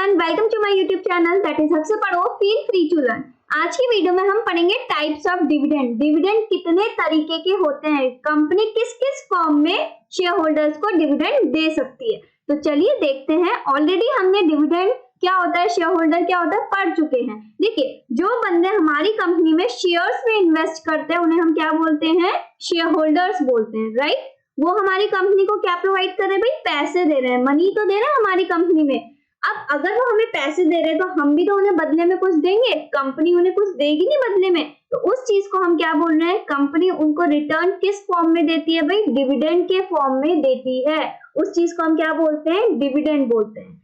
Everyone, welcome to my YouTube channel that is सबसे पढ़ो feel free to learn. आज की वीडियो में हम पढ़ेंगे टाइप्स ऑफ डिविडेंड। डिविडेंड कितने तरीके के होते हैं, कंपनी किस किस फॉर्म में शेयर होल्डर्स को डिविडेंड दे सकती है। तो चलिए देखते हैं। ऑलरेडी हमने डिविडेंड क्या होता है, शेयर होल्डर क्या होता है पढ़ चुके हैं। देखिए, जो बंदे हमारी कंपनी में शेयर्स में इन्वेस्ट करते हैं उन्हें हम क्या बोलते हैं, शेयर होल्डर्स बोलते हैं, राइट। वो हमारी कंपनी को क्या प्रोवाइड कर रहे हैं भाई, पैसे दे रहे हैं, मनी तो दे रहे हैं हमारी कंपनी में। अब अगर वो हमें पैसे दे रहे हैं तो हम भी तो उन्हें बदले में कुछ देंगे, कंपनी उन्हें कुछ देगी नहीं बदले में। तो उस चीज को हम क्या बोल रहे हैं, कंपनी उनको रिटर्न किस फॉर्म में देती है भाई, डिविडेंड के फॉर्म में देती है। उस चीज को हम क्या बोलते हैं, डिविडेंड बोलते हैं।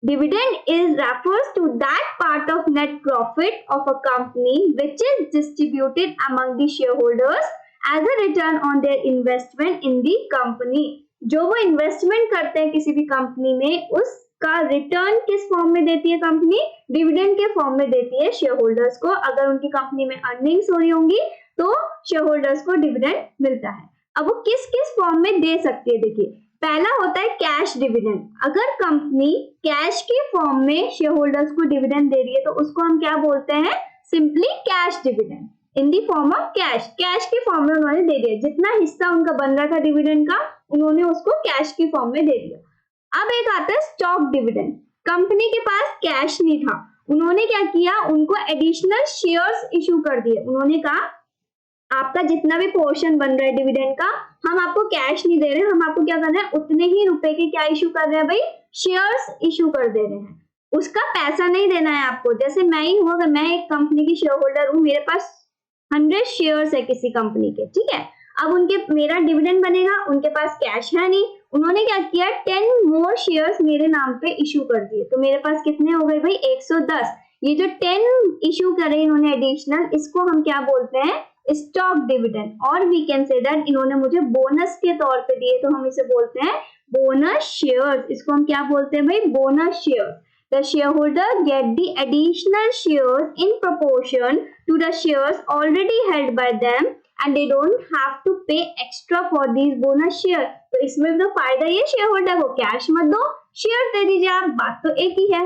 Dividend is refers to that part of net profit of a company which is distributed among the shareholders as a return on their investment in the company। जो वो इन्वेस्टमेंट करते हैं किसी भी कंपनी में, उसका रिटर्न किस फॉर्म में देती है कंपनी, डिविडेंड के फॉर्म में देती है शेयर होल्डर्स को। अगर उनकी कंपनी में अर्निंग्स हो रही होंगी तो शेयर होल्डर्स को डिविडेंड मिलता है। अब वो किस किस फॉर्म में दे सकती है, देखिए पहला होता है कैश डिविडेंड। अगर कंपनी कैश के फॉर्म में शेयर होल्डर्स को डिविडेंड दे रही है तो उसको हम क्या बोलते हैं, simply cash dividend in the form of cash. Cash के फॉर्म में उन्होंने दे दिया, जितना हिस्सा उनका बन रहा था डिविडेंड का उन्होंने उसको कैश की फॉर्म में दे दिया। अब एक आता है स्टॉक डिविडेंड। कंपनी के पास कैश नहीं था, उन्होंने क्या किया, उनको एडिशनल शेयर्स इशू कर दिए। उन्होंने कहा आपका जितना भी पोर्शन बन रहा है डिविडेंड का, हम आपको कैश नहीं दे रहे, हम आपको क्या कर रहे हैं, उतने ही रुपए के क्या इशू कर रहे हैं भाई, शेयर्स इशू कर दे रहे हैं। उसका पैसा नहीं देना है आपको। जैसे मैं ही हूं, अगर मैं एक कंपनी की शेयर होल्डर हूं, मेरे पास 100 शेयर्स है किसी कंपनी के, ठीक है। अब उनके मेरा डिविडेंड बनेगा, उनके पास कैश है नहीं, उन्होंने क्या किया, 10 मोर शेयर्स मेरे नाम पे इशू कर दिए। तो मेरे पास कितने हो गए भाई, 110। ये जो 10 इशू करे इन्होंने एडिशनल, इसको हम क्या बोलते हैं, स्टॉक डिविडेंड। और वी कैन से दैट इन्होंने मुझे बोनस के तौर पे दिए, तो हम इसे बोलते हैं बोनस शेयर्स। इसको हम क्या बोलते हैं भाई, bonus shares. The shareholder get the additional shares in proportion to the shares already held by them and they don't have to pay extra for these bonus shares। तो इसमें तो फायदा ये शेयर होल्डर को, कैश मत दो, share दे दीजिए आप, बात तो एक ही है।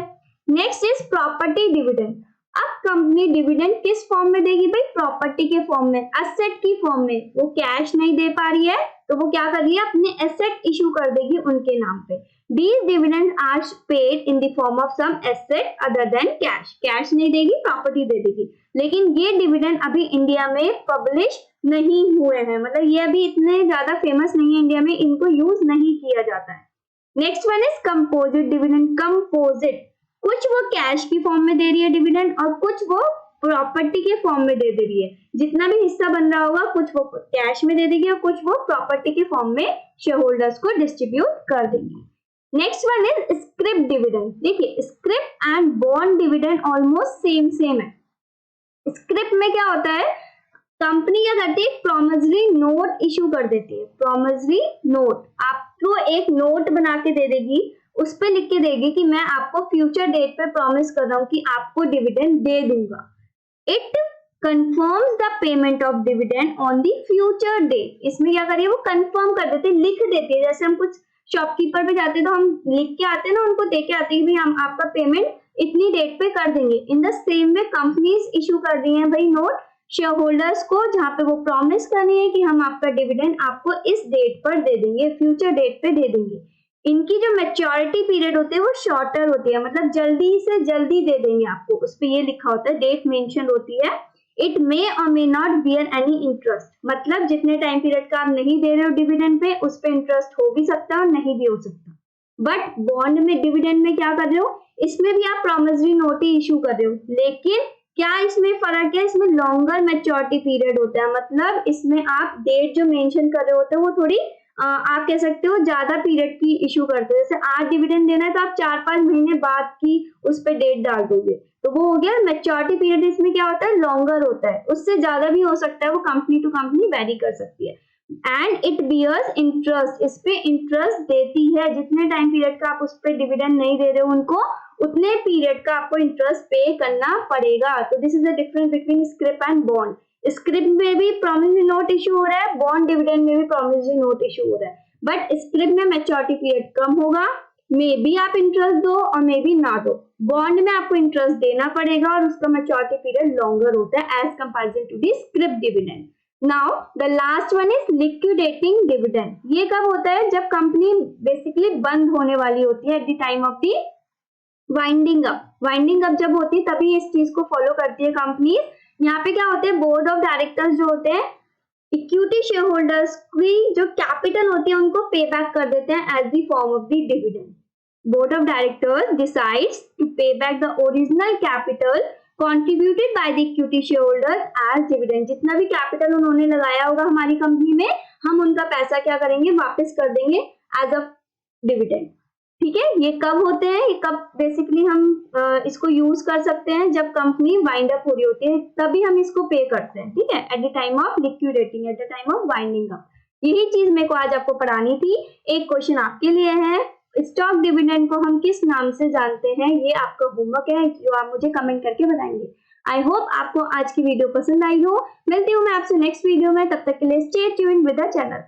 Next is property dividend. अब कंपनी डिविडेंड किस फॉर्म में देगी भाई, प्रॉपर्टी के फॉर्म में, एसेट की फॉर्म में। वो कैश नहीं दे पा रही है तो वो क्या कर रही है, अपने एसेट इशू कर देगी उनके नाम पे। These dividends are paid in the form of some asset other than cash। Cash नहीं देगी, प्रॉपर्टी दे देगी। लेकिन ये डिविडेंड अभी इंडिया में पब्लिश नहीं हुए हैं, मतलब ये अभी इतने ज्यादा फेमस नहीं है इंडिया में, इनको यूज नहीं किया जाता है। Next one is composite dividend. Composite, कुछ वो कैश की फॉर्म में दे रही है डिविडेंड और कुछ वो प्रॉपर्टी के फॉर्म में दे रही है। जितना भी हिस्सा बन रहा होगा कुछ वो कैश में दे देगी और कुछ वो प्रॉपर्टी के फॉर्म में शेयर होल्डर्स को डिस्ट्रीब्यूट कर देंगी। Next one is scrip dividend. देखिए scrip and bond dividend almost same है। स्क्रिप में क्या होता है, कंपनी क्या करती है, प्रॉमिसरी नोट इशू कर देती है। प्रॉमिसरी नोट आपको एक नोट बना के दे देगी, उस पे लिख के देगी कि मैं आपको फ्यूचर डेट पे प्रॉमिस कर रहा हूं कि आपको डिविडेंड दे दूंगा। It confirms the payment of dividend on the future date। इसमें क्या करिए, वो कंफर्म कर देते, लिख देती है। जैसे हम कुछ शॉपकीपर पे जाते हैं तो हम लिख के आते हैं ना, उनको दे के आते हैं कि हम आपका पेमेंट इतनी डेट पे कर देंगे। In the same way companies issue कर दी हैं भाई नोट शेयर होल्डर्स को, जहां पे वो प्रॉमिस कर रही है कि हम आपका डिविडेंड आपको इस डेट पर दे देंगे, फ्यूचर डेट पे दे देंगे। इनकी जो मैच्योरिटी पीरियड होती है वो शॉर्टर होती है, मतलब जल्दी से जल्दी दे देंगे आपको। उस पे ये लिखा होता है, डेट मेंशन होती है। इट मे और may not bear any interest, मतलब जितने टाइम पीरियड का आप नहीं दे रहे हो डिविडेंड पे, उस पे इंटरेस्ट हो भी सकता है और नहीं भी हो सकता। बट बॉन्ड में डिविडेंड में क्या कर रहे हो, इसमें भी आप प्रॉमिसरी नोट ही इशू कर रहे हो, लेकिन क्या इसमें फर्क है, इसमें लॉन्गर मैच्योरिटी पीरियड होता है। मतलब इसमें आप डेट जो मेंशन कर रहे होते हैं वो थोड़ी आप कह सकते हो ज्यादा पीरियड की इशू करते हो। जैसे आज डिविडेंड देना है तो आप 4-5 महीने बाद की उस पे डेट डाल दोगे, तो वो हो गया मैच्योरिटी पीरियड। इसमें क्या होता है, लॉन्गर होता है, उससे ज्यादा भी हो सकता है, वो कंपनी टू कंपनी वेरी कर सकती है। एंड इट बियर्स इंटरेस्ट, इस पे इंटरेस्ट देती है। जितने टाइम पीरियड का आप उस पे डिविडेंड नहीं दे रहे हो उनको, उतने पीरियड का आपको इंटरेस्ट पे करना पड़ेगा। तो this is the difference between script and bond. Script में भी प्रॉमिसरी नोट इशू हो रहा है, बॉन्ड डिविडेंड में भी प्रॉमिसरी नोट इशू हो रहा है, बट स्क्रिप में मैच्योरिटी पीरियड कम होगा, मे बी आप इंटरेस्ट दो और मे बी ना दो। बॉन्ड में आपको इंटरेस्ट देना पड़ेगा और उसका मैच्योरिटी पीरियड लॉन्गर होता है as comparison to the scrip dividend. Now the last one is liquidating dividend. ये कब होता है? जब कंपनी बेसिकली बंद होने वाली होती है at the time of the winding up. Winding up जब होती है तभी इस चीज को फॉलो करती है कंपनी। यहाँ पे क्या होते हैं, बोर्ड ऑफ डायरेक्टर्स जो होते हैं इक्विटी शेयर होल्डर्स की जो कैपिटल होती है उनको पे बैक कर देते हैं as the form of the dividend. Board of directors decides to pay back the original capital contributed by the equity shareholders as dividend। जितना भी कैपिटल उन्होंने लगाया होगा हमारी कंपनी में, हम उनका पैसा क्या करेंगे, वापस कर देंगे एज अ डिविडेंड। ठीक है, ये कब होते हैं, ये कब बेसिकली हम इसको यूज कर सकते हैं, जब कंपनी वाइंड अप हो रही होती है तभी हम इसको पे करते हैं। ठीक है, at the time of liquidating, at the time of winding up. यही चीज मेरे को आज आपको पढ़ानी थी। एक क्वेश्चन आपके लिए है, स्टॉक डिविडेंड को हम किस नाम से जानते हैं, ये आपका होमवर्क है जो आप मुझे कमेंट करके बताएंगे। आई होप आपको आज की वीडियो पसंद आई हो। मिलती हूँ मैं आपसे नेक्स्ट वीडियो में, तब तक के लिए stay tuned with the channel.